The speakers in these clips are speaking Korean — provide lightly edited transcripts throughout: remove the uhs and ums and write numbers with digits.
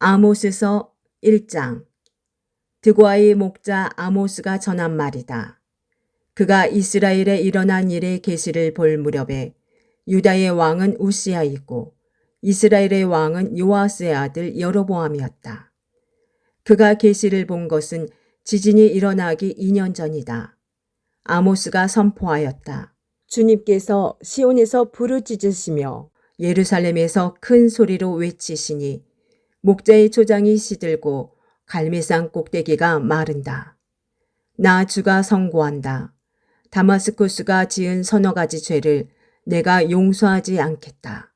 아모스서 1장. 드고아의 목자 아모스가 전한 말이다. 그가 이스라엘에 일어난 일의 계시를 볼 무렵에 유다의 왕은 우시아이고 이스라엘의 왕은 요아스의 아들 여로보암이었다. 그가 계시를 본 것은 지진이 일어나기 2년 전이다. 아모스가 선포하였다. 주님께서 시온에서 부르짖으시며 예루살렘에서 큰 소리로 외치시니 목자의 초장이 시들고 갈매산 꼭대기가 마른다. 나 주가 선고한다. 다마스쿠스가 지은 서너 가지 죄를 내가 용서하지 않겠다.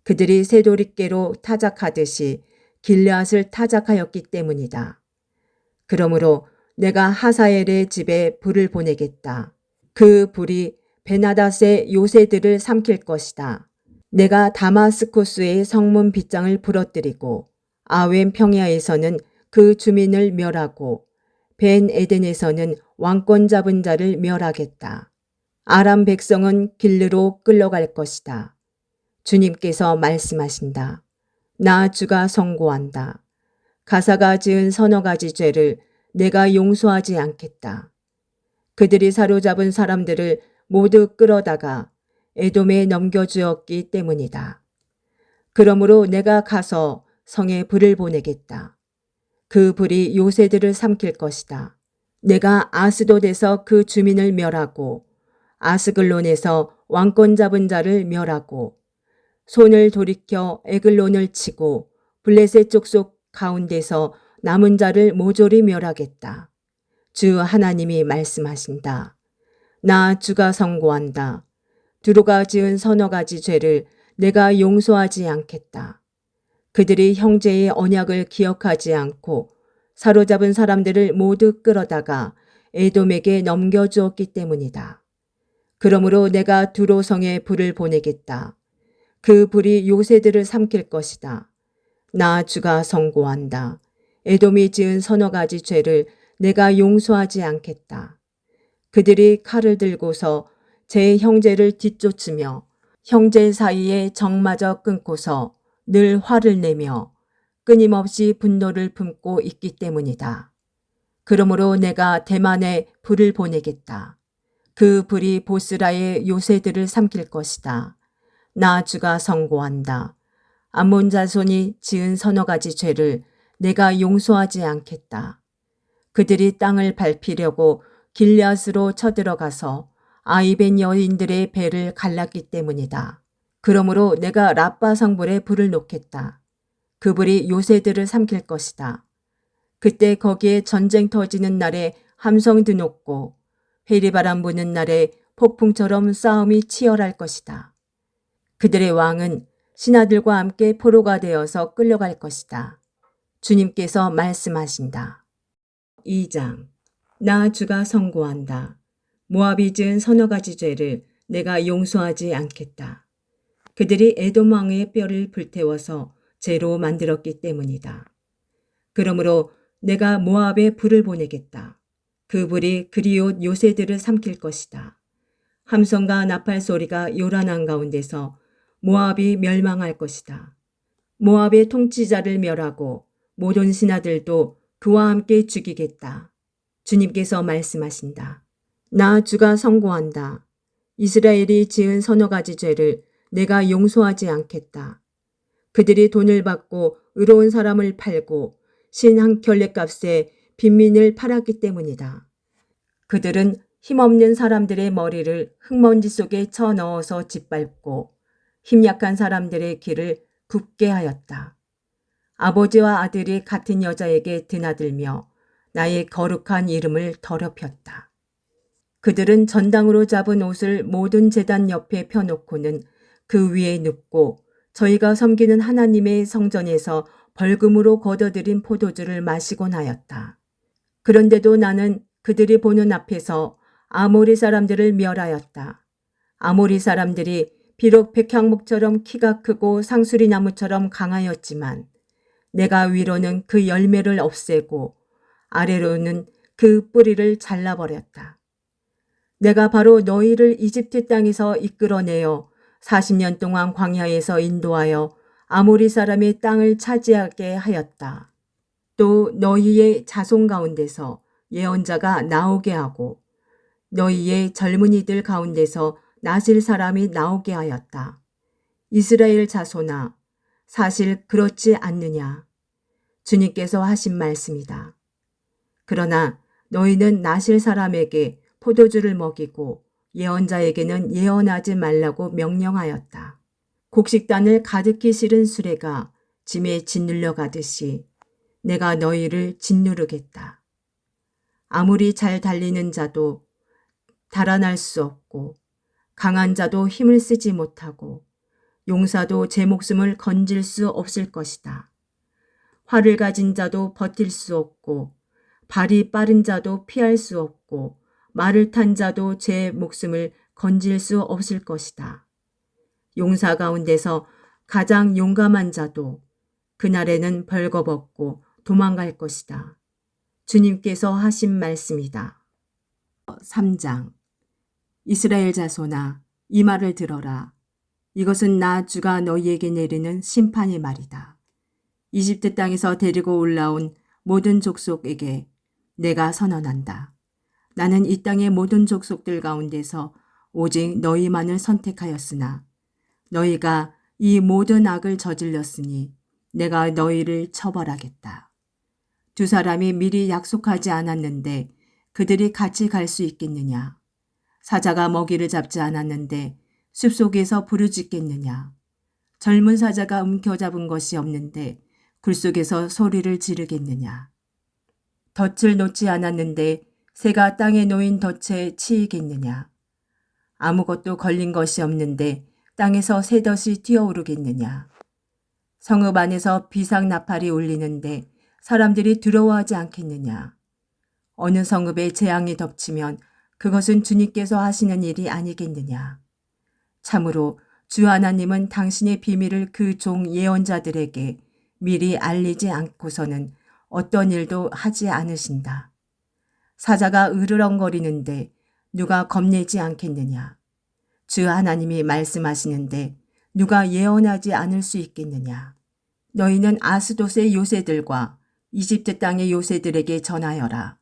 그들이 새도리깨로 타작하듯이 길르앗을 타작하였기 때문이다. 그러므로 내가 하사엘의 집에 불을 보내겠다. 그 불이 베나닷의 요새들을 삼킬 것이다. 내가 다마스쿠스의 성문 빗장을 부러뜨리고 아웬 평야에서는 그 주민을 멸하고 벤 에덴에서는 왕권 잡은 자를 멸하겠다. 아람 백성은 길르로 끌려갈 것이다. 주님께서 말씀하신다. 나 주가 선고한다. 가사가 지은 서너 가지 죄를 내가 용서하지 않겠다. 그들이 사로잡은 사람들을 모두 끌어다가 에돔에 넘겨주었기 때문이다. 그러므로 내가 가서 성에 불을 보내겠다. 그 불이 요새들을 삼킬 것이다. 내가 아스돗에서 그 주민을 멸하고 아스글론에서 왕권 잡은 자를 멸하고 손을 돌이켜 에글론을 치고 블레셋 족속 가운데서 남은 자를 모조리 멸하겠다. 주 하나님이 말씀하신다. 나 주가 선고한다. 두로가 지은 서너 가지 죄를 내가 용서하지 않겠다. 그들이 형제의 언약을 기억하지 않고 사로잡은 사람들을 모두 끌어다가 에돔에게 넘겨주었기 때문이다. 그러므로 내가 두로 성에 불을 보내겠다. 그 불이 요새들을 삼킬 것이다. 나 주가 선고한다. 에돔이 지은 서너 가지 죄를 내가 용서하지 않겠다. 그들이 칼을 들고서 제 형제를 뒤쫓으며 형제 사이에 정마저 끊고서 늘 화를 내며 끊임없이 분노를 품고 있기 때문이다. 그러므로 내가 대만에 불을 보내겠다. 그 불이 보스라의 요새들을 삼킬 것이다. 나 주가 선고한다. 암몬 자손이 지은 서너 가지 죄를 내가 용서하지 않겠다. 그들이 땅을 밟히려고 길르앗으로 쳐들어가서 아이벤 여인들의 배를 갈랐기 때문이다. 그러므로 내가 라빠 성불에 불을 놓겠다. 그 불이 요새들을 삼킬 것이다. 그때 거기에 전쟁 터지는 날에 함성 드높고 회리바람 부는 날에 폭풍처럼 싸움이 치열할 것이다. 그들의 왕은 신하들과 함께 포로가 되어서 끌려갈 것이다. 주님께서 말씀하신다. 2장. 나 주가 선고한다. 모압이 지은 서너 가지 죄를 내가 용서하지 않겠다. 그들이 에돔 왕의 뼈를 불태워서 죄로 만들었기 때문이다. 그러므로 내가 모압에 불을 보내겠다. 그 불이 그리옷 요새들을 삼킬 것이다. 함성과 나팔 소리가 요란한 가운데서 모압이 멸망할 것이다. 모압의 통치자를 멸하고 모든 신하들도 그와 함께 죽이겠다. 주님께서 말씀하신다. 나 주가 선고한다. 이스라엘이 지은 서너 가지 죄를 내가 용서하지 않겠다. 그들이 돈을 받고 의로운 사람을 팔고 신 한 켤레값에 빈민을 팔았기 때문이다. 그들은 힘없는 사람들의 머리를 흙먼지 속에 쳐넣어서 짓밟고 힘약한 사람들의 길을 굽게 하였다. 아버지와 아들이 같은 여자에게 드나들며 나의 거룩한 이름을 더럽혔다. 그들은 전당으로 잡은 옷을 모든 제단 옆에 펴놓고는 그 위에 눕고 저희가 섬기는 하나님의 성전에서 벌금으로 거둬들인 포도주를 마시곤 하였다. 그런데도 나는 그들이 보는 앞에서 아모리 사람들을 멸하였다. 아모리 사람들이 비록 백향목처럼 키가 크고 상수리나무처럼 강하였지만 내가 위로는 그 열매를 없애고 아래로는 그 뿌리를 잘라버렸다. 내가 바로 너희를 이집트 땅에서 이끌어내어 40년 동안 광야에서 인도하여 아모리 사람의 땅을 차지하게 하였다. 또 너희의 자손 가운데서 예언자가 나오게 하고 너희의 젊은이들 가운데서 나실 사람이 나오게 하였다. 이스라엘 자손아, 사실 그렇지 않느냐? 주님께서 하신 말씀이다. 그러나 너희는 나실 사람에게 포도주를 먹이고 예언자에게는 예언하지 말라고 명령하였다. 곡식단을 가득히 실은 수레가 짐에 짓눌려 가듯이 내가 너희를 짓누르겠다. 아무리 잘 달리는 자도 달아날 수 없고 강한 자도 힘을 쓰지 못하고 용사도 제 목숨을 건질 수 없을 것이다. 활을 가진 자도 버틸 수 없고 발이 빠른 자도 피할 수 없고 말을 탄 자도 제 목숨을 건질 수 없을 것이다. 용사 가운데서 가장 용감한 자도 그날에는 벌거벗고 도망갈 것이다. 주님께서 하신 말씀이다. 3장. 이스라엘 자손아, 이 말을 들어라. 이것은 나 주가 너희에게 내리는 심판의 말이다. 이집트 땅에서 데리고 올라온 모든 족속에게 내가 선언한다. 나는 이 땅의 모든 족속들 가운데서 오직 너희만을 선택하였으나 너희가 이 모든 악을 저질렀으니 내가 너희를 처벌하겠다. 두 사람이 미리 약속하지 않았는데 그들이 같이 갈 수 있겠느냐? 사자가 먹이를 잡지 않았는데 숲속에서 부르짖겠느냐? 젊은 사자가 움켜잡은 것이 없는데 굴 속에서 소리를 지르겠느냐? 덫을 놓지 않았는데 새가 땅에 놓인 덫에 치이겠느냐? 아무것도 걸린 것이 없는데 땅에서 새덫이 뛰어오르겠느냐? 성읍 안에서 비상나팔이 울리는데 사람들이 두려워하지 않겠느냐? 어느 성읍에 재앙이 덮치면 그것은 주님께서 하시는 일이 아니겠느냐? 참으로 주 하나님은 당신의 비밀을 그 종 예언자들에게 미리 알리지 않고서는 어떤 일도 하지 않으신다. 사자가 으르렁거리는데 누가 겁내지 않겠느냐? 주 하나님이 말씀하시는데 누가 예언하지 않을 수 있겠느냐? 너희는 아스돗의 요새들과 이집트 땅의 요새들에게 전하여라.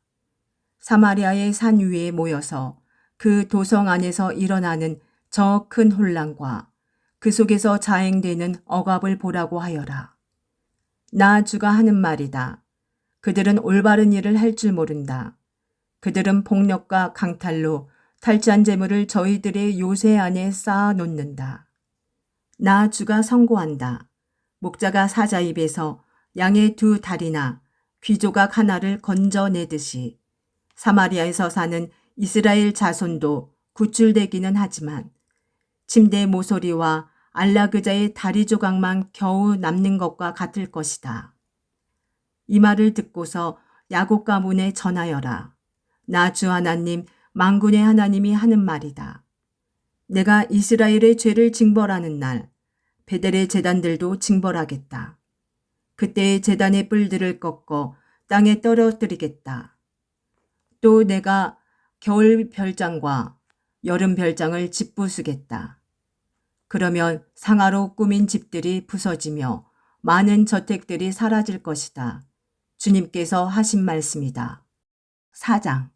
사마리아의 산 위에 모여서 그 도성 안에서 일어나는 저 큰 혼란과 그 속에서 자행되는 억압을 보라고 하여라. 나 주가 하는 말이다. 그들은 올바른 일을 할 줄 모른다. 그들은 폭력과 강탈로 탈취한 재물을 저희들의 요새 안에 쌓아 놓는다. 나 주가 선고한다. 목자가 사자 입에서 양의 두 다리나 귀조각 하나를 건져내듯이 사마리아에서 사는 이스라엘 자손도 구출되기는 하지만 침대 모서리와 안락의자의 다리 조각만 겨우 남는 것과 같을 것이다. 이 말을 듣고서 야곱 가문에 전하여라. 나 주 하나님 만군의 하나님이 하는 말이다. 내가 이스라엘의 죄를 징벌하는 날 베델의 제단들도 징벌하겠다. 그때의 제단의 뿔들을 꺾어 땅에 떨어뜨리겠다. 또 내가 겨울 별장과 여름 별장을 짓부수겠다. 그러면 상아로 꾸민 집들이 부서지며 많은 저택들이 사라질 것이다. 주님께서 하신 말씀이다. 4장.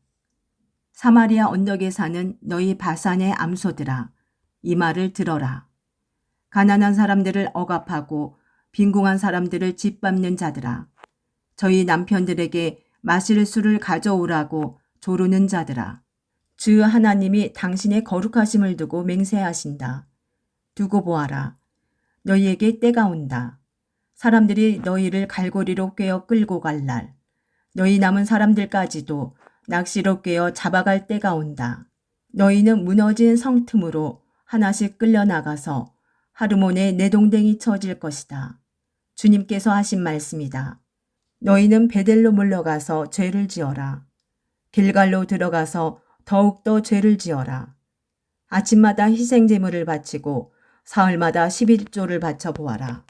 사마리아 언덕에 사는 너희 바산의 암소들아, 이 말을 들어라. 가난한 사람들을 억압하고 빈궁한 사람들을 짓밟는 자들아, 저희 남편들에게 마실 술을 가져오라고 조르는 자들아, 주 하나님이 당신의 거룩하심을 두고 맹세하신다. 두고 보아라. 너희에게 때가 온다. 사람들이 너희를 갈고리로 꿰어 끌고 갈 날, 너희 남은 사람들까지도 낚시로 꿰어 잡아갈 때가 온다. 너희는 무너진 성 틈으로 하나씩 끌려나가서 하르몬에 내동댕이 쳐질 것이다. 주님께서 하신 말씀이다. 너희는 베델로 물러가서 죄를 지어라. 길갈로 들어가서 더욱더 죄를 지어라. 아침마다 희생제물을 바치고 사흘마다 11조를 바쳐 보아라.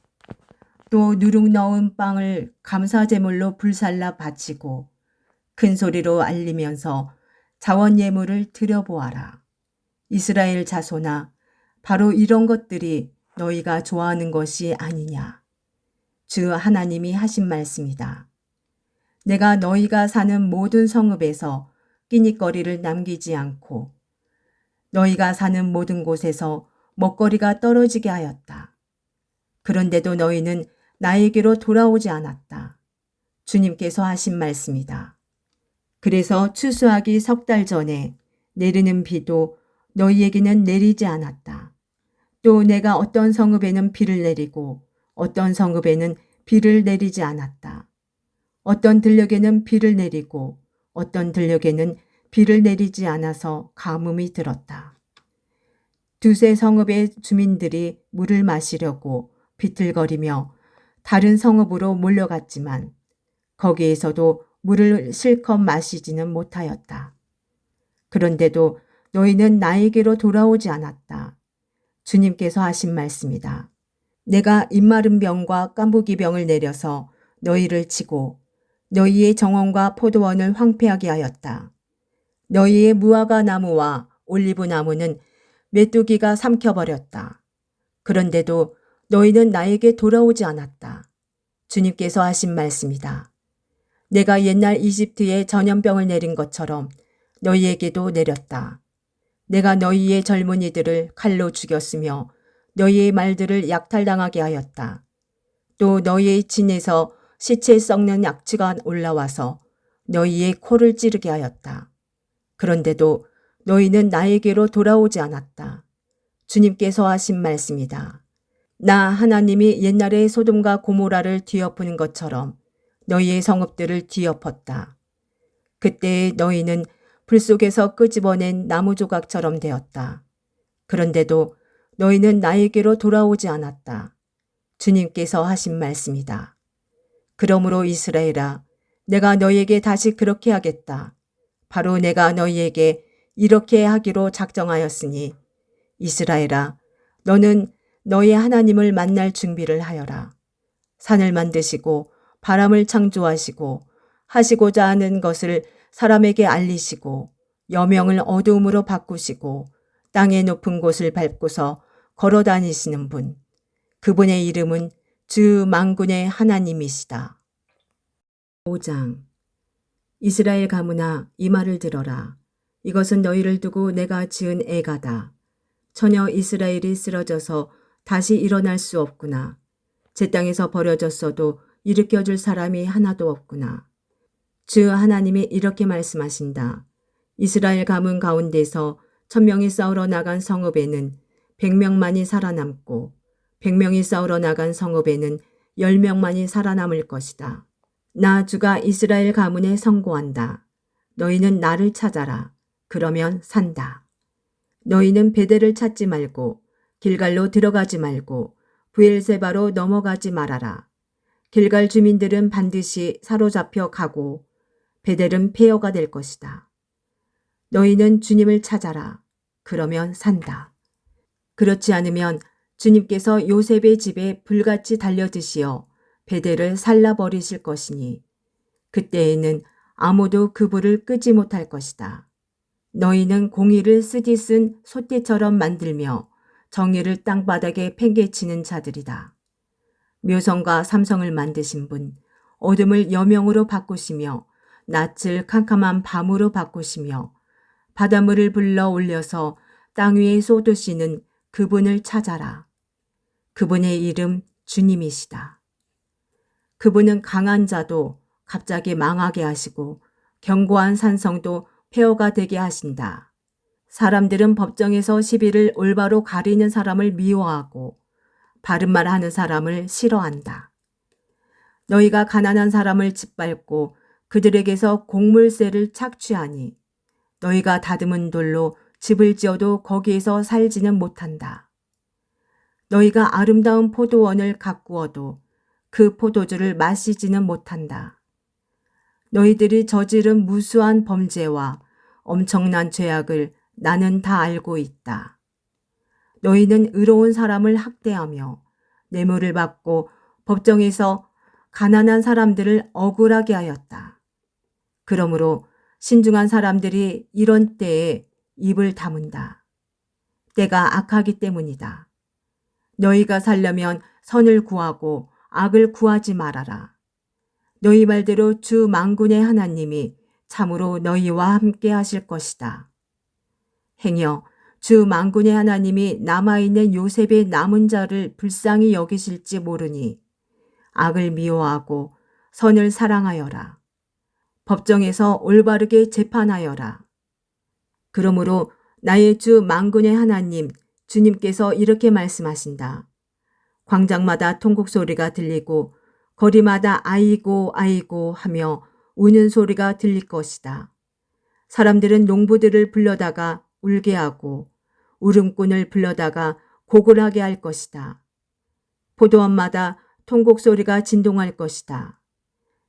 또 누룩 넣은 빵을 감사제물로 불살라 바치고 큰 소리로 알리면서 자원 예물을 드려보아라. 이스라엘 자손아, 바로 이런 것들이 너희가 좋아하는 것이 아니냐. 주 하나님이 하신 말씀이다. 내가 너희가 사는 모든 성읍에서 끼니거리를 남기지 않고 너희가 사는 모든 곳에서 먹거리가 떨어지게 하였다. 그런데도 너희는 나에게로 돌아오지 않았다. 주님께서 하신 말씀이다. 그래서 추수하기 3달 전에 내리는 비도 너희에게는 내리지 않았다. 또 내가 어떤 성읍에는 비를 내리고 어떤 성읍에는 비를 내리지 않았다. 어떤 들녘에는 비를 내리고 어떤 들녘에는 비를 내리지 않아서 가뭄이 들었다. 두세 성읍의 주민들이 물을 마시려고 비틀거리며 다른 성읍으로 몰려갔지만 거기에서도 물을 실컷 마시지는 못하였다. 그런데도 너희는 나에게로 돌아오지 않았다. 주님께서 하신 말씀이다. 내가 입마른 병과 깐부기 병을 내려서 너희를 치고 너희의 정원과 포도원을 황폐하게 하였다. 너희의 무화과 나무와 올리브 나무는 메뚜기가 삼켜버렸다. 그런데도 너희는 나에게 돌아오지 않았다. 주님께서 하신 말씀이다. 내가 옛날 이집트에 전염병을 내린 것처럼 너희에게도 내렸다. 내가 너희의 젊은이들을 칼로 죽였으며 너희의 말들을 약탈당하게 하였다. 또 너희의 진에서 시체 썩는 약취가 올라와서 너희의 코를 찌르게 하였다. 그런데도 너희는 나에게로 돌아오지 않았다. 주님께서 하신 말씀이다. 나 하나님이 옛날에 소돔과 고모라를 뒤엎은 것처럼 너희의 성읍들을 뒤엎었다. 그때 너희는 불 속에서 끄집어낸 나무 조각처럼 되었다. 그런데도 너희는 나에게로 돌아오지 않았다. 주님께서 하신 말씀이다. 그러므로 이스라엘아, 내가 너희에게 다시 그렇게 하겠다. 바로 내가 너희에게 이렇게 하기로 작정하였으니 이스라엘아, 너는 너희 하나님을 만날 준비를 하여라. 산을 만드시고 바람을 창조하시고 하시고자 하는 것을 사람에게 알리시고 여명을 어두움으로 바꾸시고 땅의 높은 곳을 밟고서 걸어 다니시는 분. 그분의 이름은 주 만군의 하나님이시다. 5장. 이스라엘 가문아, 이 말을 들어라. 이것은 너희를 두고 내가 지은 애가다. 처녀 이스라엘이 쓰러져서 다시 일어날 수 없구나. 제 땅에서 버려졌어도 일으켜줄 사람이 하나도 없구나. 주 하나님이 이렇게 말씀하신다. 이스라엘 가문 가운데서 1000명이 싸우러 나간 성읍에는 100명만이 살아남고 100명이 싸우러 나간 성읍에는 10명만이 살아남을 것이다. 나 주가 이스라엘 가문에 선고한다. 너희는 나를 찾아라. 그러면 산다. 너희는 베델을 찾지 말고 길갈로 들어가지 말고 브엘세바로 넘어가지 말아라. 길갈 주민들은 반드시 사로잡혀 가고 베델은 폐허가 될 것이다. 너희는 주님을 찾아라. 그러면 산다. 그렇지 않으면 주님께서 요셉의 집에 불같이 달려드시어 베델을 살라버리실 것이니 그때에는 아무도 그 불을 끄지 못할 것이다. 너희는 공의를 쓰디 쓴 솥대처럼 만들며 정의를 땅바닥에 팽개치는 자들이다. 묘성과 삼성을 만드신 분, 어둠을 여명으로 바꾸시며 낯을 캄캄한 밤으로 바꾸시며 바닷물을 불러 올려서 땅 위에 쏟으시는 그분을 찾아라. 그분의 이름 주님이시다. 그분은 강한 자도 갑자기 망하게 하시고 견고한 산성도 폐허가 되게 하신다. 사람들은 법정에서 시비를 올바로 가리는 사람을 미워하고 바른 말 하는 사람을 싫어한다. 너희가 가난한 사람을 짓밟고 그들에게서 곡물세를 착취하니 너희가 다듬은 돌로 집을 지어도 거기에서 살지는 못한다. 너희가 아름다운 포도원을 가꾸어도 그 포도주를 마시지는 못한다. 너희들이 저지른 무수한 범죄와 엄청난 죄악을 나는 다 알고 있다. 너희는 의로운 사람을 학대하며 뇌물을 받고 법정에서 가난한 사람들을 억울하게 하였다. 그러므로 신중한 사람들이 이런 때에 입을 다문다. 때가 악하기 때문이다. 너희가 살려면 선을 구하고 악을 구하지 말아라. 너희 말대로 주 만군의 하나님이 참으로 너희와 함께 하실 것이다. 행여 주 만군의 하나님이 남아있는 요셉의 남은 자를 불쌍히 여기실지 모르니 악을 미워하고 선을 사랑하여라. 법정에서 올바르게 재판하여라. 그러므로 나의 주 만군의 하나님 주님께서 이렇게 말씀하신다. 광장마다 통곡 소리가 들리고 거리마다 아이고 아이고 하며 우는 소리가 들릴 것이다. 사람들은 농부들을 불러다가 울게 하고 울음꾼을 불러다가 곡을 하게 할 것이다. 포도원마다 통곡 소리가 진동할 것이다.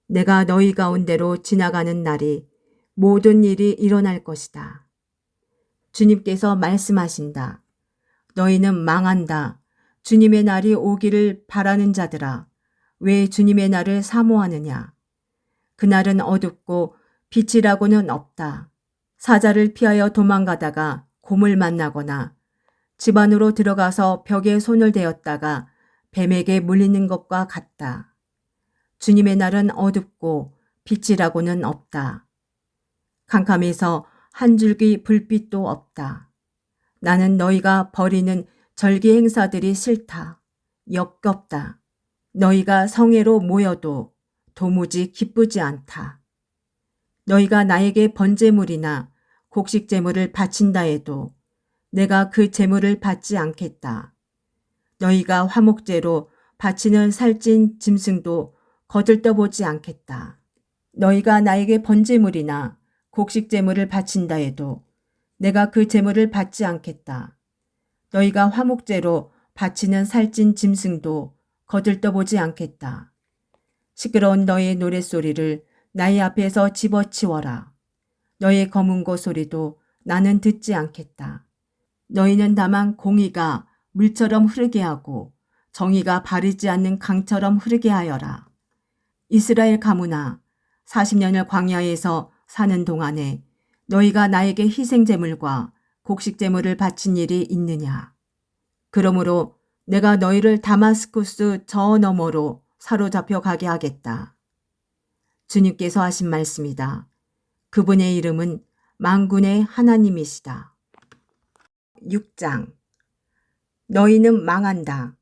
내가 너희 가운데로 지나가는 날이 모든 일이 일어날 것이다. 주님께서 말씀하신다. 너희는 망한다. 주님의 날이 오기를 바라는 자들아. 왜 주님의 날을 사모하느냐. 그날은 어둡고 빛이라고는 없다. 사자를 피하여 도망가다가 곰을 만나거나 집 안으로 들어가서 벽에 손을 대었다가 뱀에게 물리는 것과 같다. 주님의 날은 어둡고 빛이라고는 없다. 캄캄해서 한 줄기 불빛도 없다. 나는 너희가 벌이는 절기 행사들이 싫다. 역겹다. 너희가 성회로 모여도 도무지 기쁘지 않다. 너희가 나에게 번제물이나 곡식 제물을 바친다 해도 내가 그 제물을 받지 않겠다. 너희가 화목제로 바치는 살찐 짐승도 거들떠보지 않겠다. 너희가 나에게 번제물이나 곡식 제물을 바친다 해도 내가 그 제물을 받지 않겠다. 너희가 화목제로 바치는 살찐 짐승도 거들떠보지 않겠다. 시끄러운 너의 노랫소리를 나의 앞에서 집어치워라. 너의 검은고 소리도 나는 듣지 않겠다. 너희는 다만 공의가 물처럼 흐르게 하고 정의가 바르지 않는 강처럼 흐르게 하여라. 이스라엘 가문아, 40년을 광야에서 사는 동안에 너희가 나에게 희생제물과 곡식제물을 바친 일이 있느냐. 그러므로 내가 너희를 다마스쿠스 저 너머로 사로잡혀 가게 하겠다. 주님께서 하신 말씀이다. 그분의 이름은 만군의 하나님이시다. 6장. 너희는 망한다.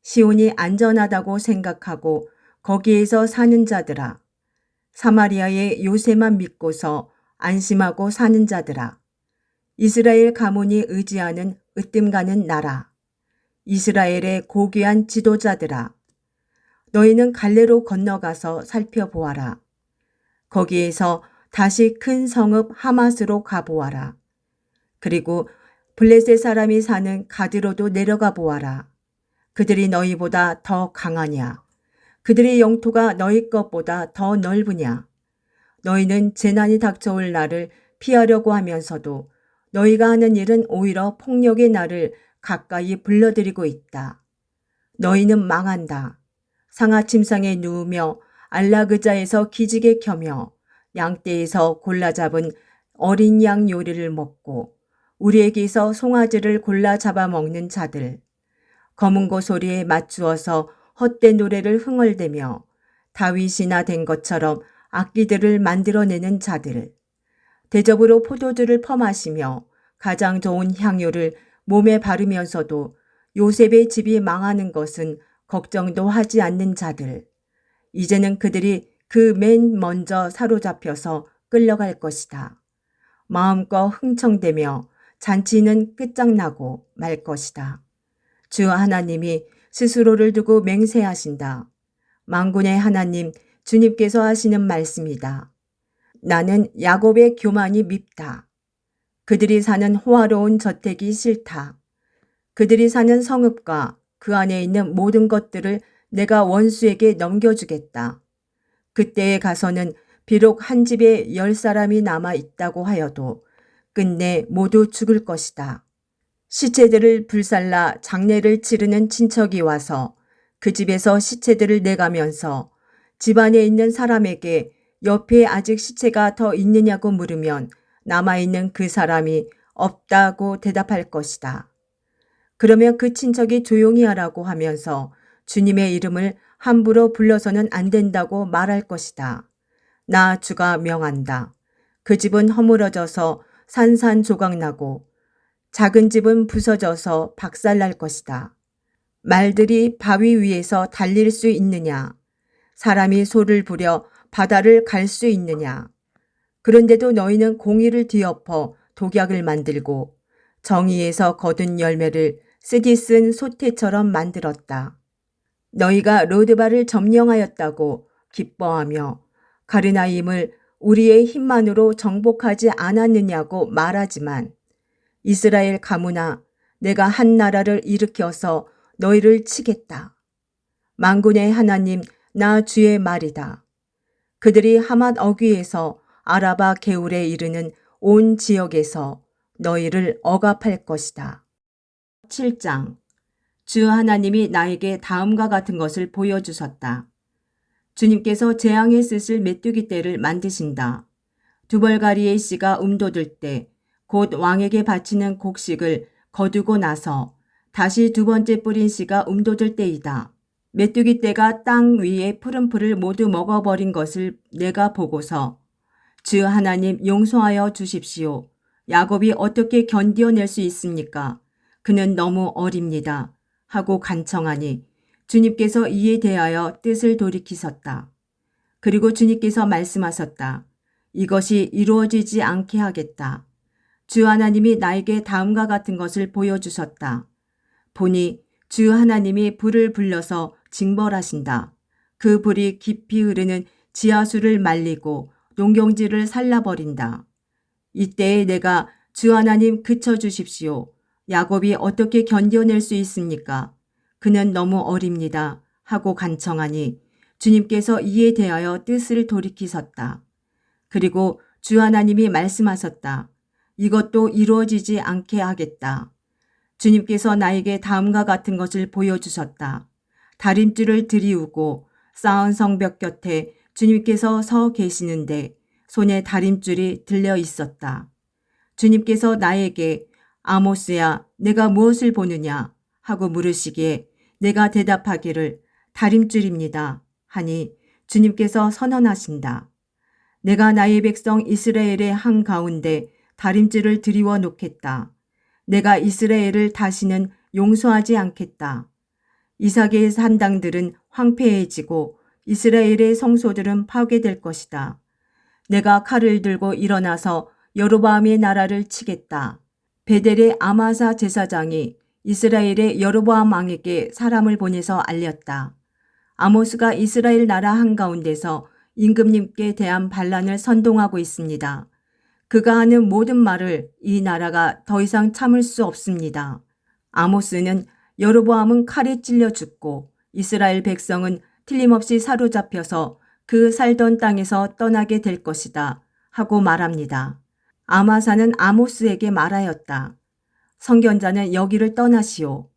시온이 안전하다고 생각하고 거기에서 사는 자들아. 사마리아의 요새만 믿고서 안심하고 사는 자들아. 이스라엘 가문이 의지하는 으뜸가는 나라. 이스라엘의 고귀한 지도자들아. 너희는 갈레로 건너가서 살펴보아라. 거기에서 다시 큰 성읍 하맛으로 가보아라. 그리고 블레셋 사람이 사는 가드로도 내려가 보아라. 그들이 너희보다 더 강하냐? 그들의 영토가 너희 것보다 더 넓으냐? 너희는 재난이 닥쳐올 날을 피하려고 하면서도 너희가 하는 일은 오히려 폭력의 날을 가까이 불러들이고 있다. 너희는 망한다. 상아침상에 누우며 안락의자에서 기지개 켜며 양떼에서 골라 잡은 어린 양 요리를 먹고 우리에게서 송아지를 골라 잡아먹는 자들. 검은고 소리에 맞추어서 헛된 노래를 흥얼대며 다윗이나 된 것처럼 악기들을 만들어내는 자들. 대접으로 포도주를 퍼마시며 가장 좋은 향유를 몸에 바르면서도 요셉의 집이 망하는 것은 걱정도 하지 않는 자들. 이제는 그들이 그 맨 먼저 사로잡혀서 끌려갈 것이다. 마음껏 흥청대며 잔치는 끝장나고 말 것이다. 주 하나님이 스스로를 두고 맹세하신다. 만군의 하나님 주님께서 하시는 말씀이다. 나는 야곱의 교만이 밉다. 그들이 사는 호화로운 저택이 싫다. 그들이 사는 성읍과 그 안에 있는 모든 것들을 내가 원수에게 넘겨주겠다. 그때에 가서는 비록 한 집에 10사람이 남아 있다고 하여도 끝내 모두 죽을 것이다. 시체들을 불살라 장례를 치르는 친척이 와서 그 집에서 시체들을 내가면서 집안에 있는 사람에게 옆에 아직 시체가 더 있느냐고 물으면 남아있는 그 사람이 없다고 대답할 것이다. 그러면 그 친척이 조용히 하라고 하면서 주님의 이름을 함부로 불러서는 안 된다고 말할 것이다. 나 주가 명한다. 그 집은 허물어져서 산산조각나고 작은 집은 부서져서 박살날 것이다. 말들이 바위 위에서 달릴 수 있느냐? 사람이 소를 부려 바다를 갈 수 있느냐? 그런데도 너희는 공의를 뒤엎어 독약을 만들고 정의에서 거둔 열매를 쓰디 쓴 소태처럼 만들었다. 너희가 로드바를 점령하였다고 기뻐하며 가르나임을 우리의 힘만으로 정복하지 않았느냐고 말하지만 이스라엘 가문아, 내가 한 나라를 일으켜서 너희를 치겠다. 만군의 하나님 나 주의 말이다. 그들이 하맛 어귀에서 아라바 게울에 이르는 온 지역에서 너희를 억압할 것이다. 7장. 주 하나님이 나에게 다음과 같은 것을 보여주셨다. 주님께서 재앙에 쓰실 메뚜기 떼를 만드신다. 두벌가리의 씨가 움돋을 때 곧 왕에게 바치는 곡식을 거두고 나서 다시 두 번째 뿌린 씨가 움돋을 때이다. 메뚜기 떼가 땅 위의 푸른 풀을 모두 먹어버린 것을 내가 보고서 주 하나님 용서하여 주십시오. 야곱이 어떻게 견디어낼 수 있습니까? 그는 너무 어립니다. 하고 간청하니 주님께서 이에 대하여 뜻을 돌이키셨다. 그리고 주님께서 말씀하셨다. 이것이 이루어지지 않게 하겠다. 주 하나님이 나에게 다음과 같은 것을 보여주셨다. 보니 주 하나님이 불을 불려서 징벌하신다. 그 불이 깊이 흐르는 지하수를 말리고 농경지를 살라버린다. 이때에 내가 주 하나님 그쳐주십시오. 야곱이 어떻게 견뎌낼 수 있습니까? 그는 너무 어립니다. 하고 간청하니 주님께서 이에 대하여 뜻을 돌이키셨다. 그리고 주 하나님이 말씀하셨다. 이것도 이루어지지 않게 하겠다. 주님께서 나에게 다음과 같은 것을 보여주셨다. 다림줄을 들이우고 쌓은 성벽 곁에 주님께서 서 계시는데 손에 다림줄이 들려 있었다. 주님께서 나에게 아모스야, 내가 무엇을 보느냐? 하고 물으시기에 내가 대답하기를 다림줄입니다. 하니 주님께서 선언하신다. 내가 나의 백성 이스라엘의 한가운데 다림줄을 들이워 놓겠다. 내가 이스라엘을 다시는 용서하지 않겠다. 이삭의 산당들은 황폐해지고 이스라엘의 성소들은 파괴될 것이다. 내가 칼을 들고 일어나서 여로보암의 나라를 치겠다. 베델의 아마사 제사장이 이스라엘의 여로보암 왕에게 사람을 보내서 알렸다. 아모스가 이스라엘 나라 한가운데서 임금님께 대한 반란을 선동하고 있습니다. 그가 하는 모든 말을 이 나라가 더 이상 참을 수 없습니다. 아모스는 여로보암은 칼에 찔려 죽고 이스라엘 백성은 틀림없이 사로잡혀서 그 살던 땅에서 떠나게 될 것이다 하고 말합니다. 아마사는 아모스에게 말하였다. 선견자는 여기를 떠나시오.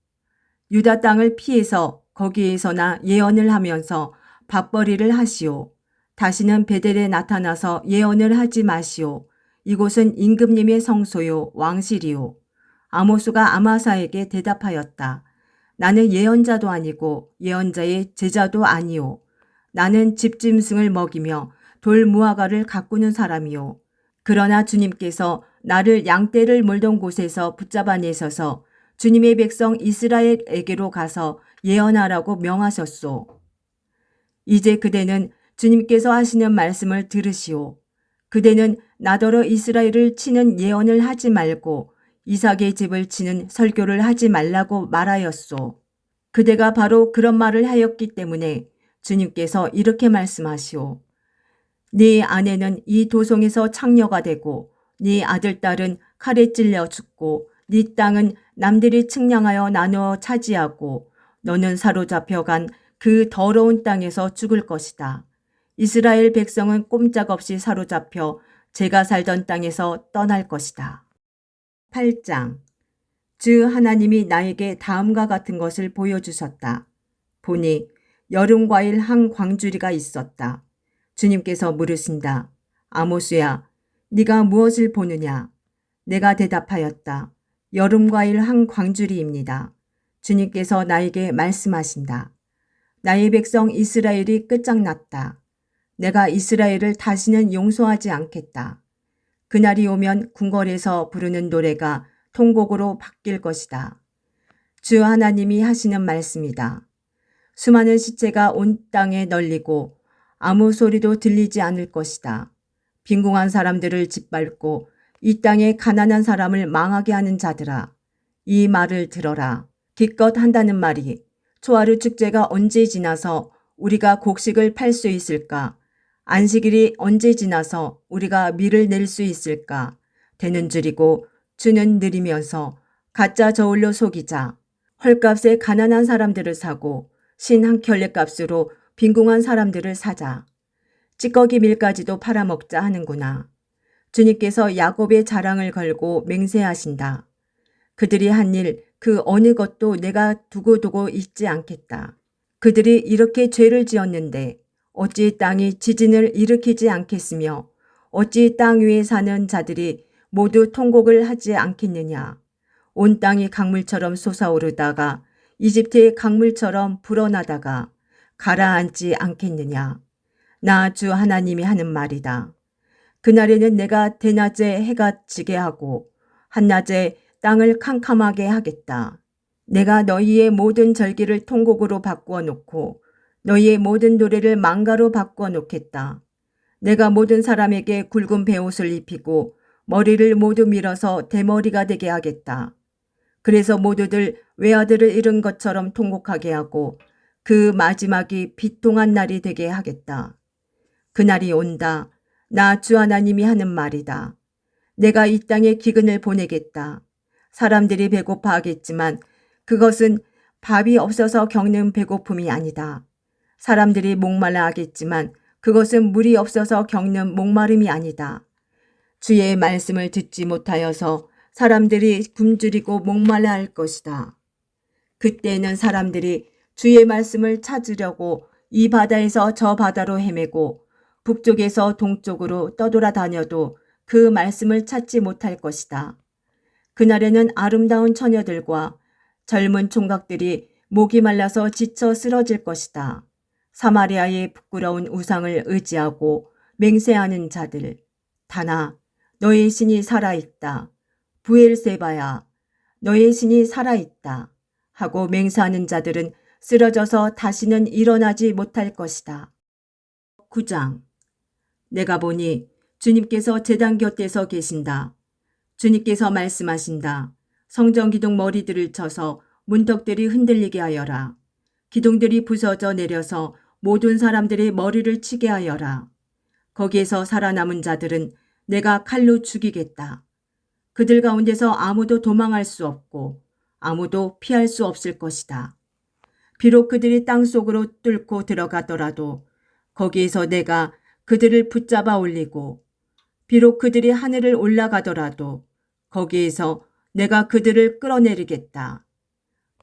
유다 땅을 피해서 거기에서나 예언을 하면서 밥벌이를 하시오. 다시는 베델에 나타나서 예언을 하지 마시오. 이곳은 임금님의 성소요 왕실이요. 아모스가 아마사에게 대답하였다. 나는 예언자도 아니고 예언자의 제자도 아니오. 나는 집짐승을 먹이며 돌 무화과를 가꾸는 사람이요. 그러나 주님께서 나를 양떼를 몰던 곳에서 붙잡아내셔서 주님의 백성 이스라엘에게로 가서 예언하라고 명하셨소. 이제 그대는 주님께서 하시는 말씀을 들으시오. 그대는 나더러 이스라엘을 치는 예언을 하지 말고 이삭의 집을 치는 설교를 하지 말라고 말하였소. 그대가 바로 그런 말을 하였기 때문에 주님께서 이렇게 말씀하시오. 네 아내는 이 도성에서 창녀가 되고 네 아들딸은 칼에 찔려 죽고 네 땅은 남들이 측량하여 나누어 차지하고 너는 사로잡혀간 그 더러운 땅에서 죽을 것이다. 이스라엘 백성은 꼼짝없이 사로잡혀 제가 살던 땅에서 떠날 것이다. 8장. 주 하나님이 나에게 다음과 같은 것을 보여주셨다. 보니 여름과일 한 광주리가 있었다. 주님께서 물으신다. 아모스야, 네가 무엇을 보느냐? 내가 대답하였다. 여름과일 한 광주리입니다. 주님께서 나에게 말씀하신다. 나의 백성 이스라엘이 끝장났다. 내가 이스라엘을 다시는 용서하지 않겠다. 그날이 오면 궁궐에서 부르는 노래가 통곡으로 바뀔 것이다. 주 하나님이 하시는 말씀이다. 수많은 시체가 온 땅에 널리고 아무 소리도 들리지 않을 것이다. 빈궁한 사람들을 짓밟고 이 땅에 가난한 사람을 망하게 하는 자들아, 이 말을 들어라. 기껏 한다는 말이 초하루 축제가 언제 지나서 우리가 곡식을 팔 수 있을까? 안식일이 언제 지나서 우리가 밀을 낼 수 있을까? 되는 줄이고 주는 느리면서 가짜 저울로 속이자. 헐값에 가난한 사람들을 사고 신 한 켤레 값으로 빈궁한 사람들을 사자. 찌꺼기 밀까지도 팔아먹자 하는구나. 주님께서 야곱의 자랑을 걸고 맹세하신다. 그들이 한 일 그 어느 것도 내가 두고두고 잊지 않겠다. 그들이 이렇게 죄를 지었는데 어찌 땅이 지진을 일으키지 않겠으며 어찌 땅 위에 사는 자들이 모두 통곡을 하지 않겠느냐. 온 땅이 강물처럼 솟아오르다가 이집트의 강물처럼 불어나다가 가라앉지 않겠느냐. 나 주 하나님이 하는 말이다. 그날에는 내가 대낮에 해가 지게 하고 한낮에 땅을 캄캄하게 하겠다. 내가 너희의 모든 절기를 통곡으로 바꾸어 놓고 너희의 모든 노래를 망가로 바꾸어 놓겠다. 내가 모든 사람에게 굵은 베옷을 입히고 머리를 모두 밀어서 대머리가 되게 하겠다. 그래서 모두들 외아들을 잃은 것처럼 통곡하게 하고 그 마지막이 비통한 날이 되게 하겠다. 그날이 온다. 나 주 하나님이 하는 말이다. 내가 이 땅에 기근을 보내겠다. 사람들이 배고파하겠지만 그것은 밥이 없어서 겪는 배고픔이 아니다. 사람들이 목말라 하겠지만 그것은 물이 없어서 겪는 목마름이 아니다. 주의 말씀을 듣지 못하여서 사람들이 굶주리고 목말라 할 것이다. 그때는 사람들이 주의 말씀을 찾으려고 이 바다에서 저 바다로 헤매고 북쪽에서 동쪽으로 떠돌아다녀도 그 말씀을 찾지 못할 것이다. 그날에는 아름다운 처녀들과 젊은 총각들이 목이 말라서 지쳐 쓰러질 것이다. 사마리아의 부끄러운 우상을 의지하고 맹세하는 자들. 다나 너의 신이 살아있다. 부엘세바야 너의 신이 살아있다. 하고 맹세하는 자들은 쓰러져서 다시는 일어나지 못할 것이다. 9장. 내가 보니 주님께서 제단 곁에서 계신다. 주님께서 말씀하신다. 성전 기둥 머리들을 쳐서 문턱들이 흔들리게 하여라. 기둥들이 부서져 내려서 모든 사람들의 머리를 치게 하여라. 거기에서 살아남은 자들은 내가 칼로 죽이겠다. 그들 가운데서 아무도 도망할 수 없고 아무도 피할 수 없을 것이다. 비록 그들이 땅속으로 뚫고 들어가더라도 거기에서 내가 그들을 붙잡아 올리고 비록 그들이 하늘을 올라가더라도 거기에서 내가 그들을 끌어내리겠다.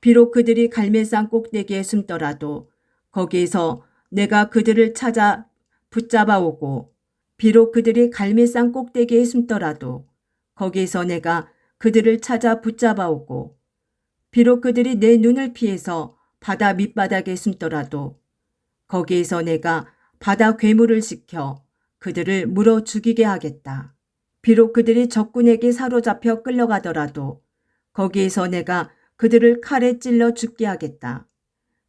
비록 그들이 갈멜산 꼭대기에 숨더라도 거기에서 내가 그들을 찾아 붙잡아 오고 비록 그들이 갈멜산 꼭대기에 숨더라도 거기에서 내가 그들을 찾아 붙잡아 오고 비록 그들이 내 눈을 피해서 바다 밑바닥에 숨더라도 거기에서 내가 바다 괴물을 시켜 그들을 물어 죽이게 하겠다. 비록 그들이 적군에게 사로잡혀 끌려가더라도 거기에서 내가 그들을 칼에 찔러 죽게 하겠다.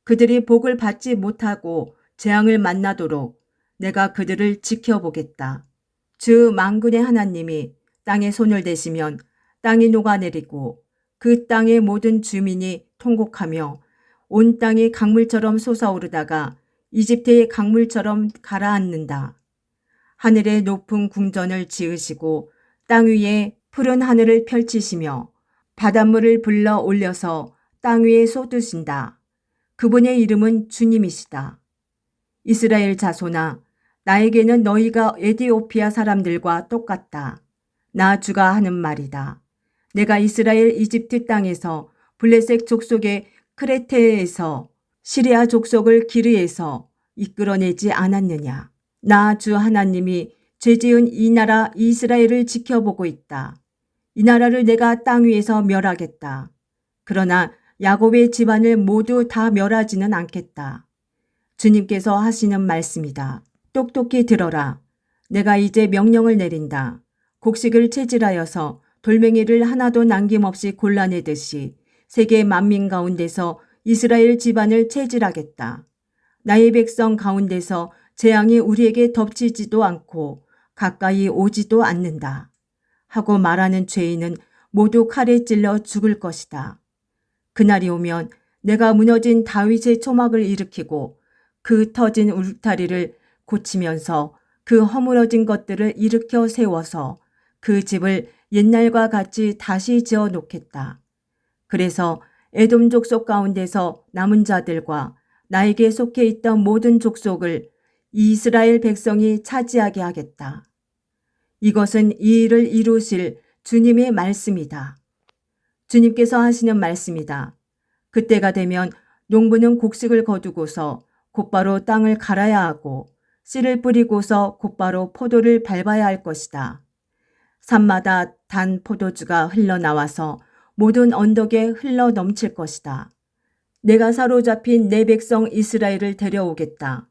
그들이 복을 받지 못하고 재앙을 만나도록 내가 그들을 지켜보겠다. 주 만군의 하나님이 땅에 손을 대시면 땅이 녹아내리고 그 땅의 모든 주민이 통곡하며 온 땅이 강물처럼 솟아오르다가 이집트의 강물처럼 가라앉는다. 하늘에 높은 궁전을 지으시고 땅 위에 푸른 하늘을 펼치시며 바닷물을 불러 올려서 땅 위에 쏟으신다. 그분의 이름은 주님이시다. 이스라엘 자손아, 나에게는 너희가 에디오피아 사람들과 똑같다. 나 주가 하는 말이다. 내가 이스라엘 이집트 땅에서 블레셋 족속의 크레테에서 시리아 족속을 기르에서 이끌어내지 않았느냐. 나 주 하나님이 죄지은 이 나라 이스라엘을 지켜보고 있다. 이 나라를 내가 땅 위에서 멸하겠다. 그러나 야곱의 집안을 모두 다 멸하지는 않겠다. 주님께서 하시는 말씀이다. 똑똑히 들어라. 내가 이제 명령을 내린다. 곡식을 채질하여서 돌멩이를 하나도 남김없이 골라내듯이 세계 만민 가운데서 이스라엘 집안을 채질하겠다. 나의 백성 가운데서 재앙이 우리에게 덮치지도 않고 가까이 오지도 않는다. 하고 말하는 죄인은 모두 칼에 찔러 죽을 것이다. 그날이 오면 내가 무너진 다윗의 초막을 일으키고 그 터진 울타리를 고치면서 그 허물어진 것들을 일으켜 세워서 그 집을 옛날과 같이 다시 지어 놓겠다. 그래서 에돔 족속 가운데서 남은 자들과 나에게 속해 있던 모든 족속을 이스라엘 백성이 차지하게 하겠다. 이것은 이 일을 이루실 주님의 말씀이다. 주님께서 하시는 말씀이다. 그때가 되면 농부는 곡식을 거두고서 곧바로 땅을 갈아야 하고 씨를 뿌리고서 곧바로 포도를 밟아야 할 것이다. 산마다 단 포도주가 흘러나와서 모든 언덕에 흘러 넘칠 것이다. 내가 사로잡힌 내 백성 이스라엘을 데려오겠다.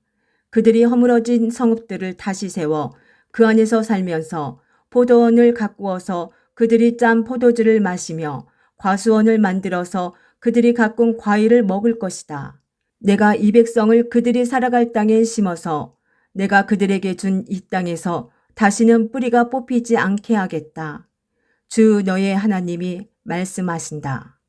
그들이 허물어진 성읍들을 다시 세워 그 안에서 살면서 포도원을 가꾸어서 그들이 짠 포도주를 마시며 과수원을 만들어서 그들이 가꾼 과일을 먹을 것이다. 내가 이 백성을 그들이 살아갈 땅에 심어서 내가 그들에게 준 이 땅에서 다시는 뿌리가 뽑히지 않게 하겠다. 주 너의 하나님이 말씀하신다.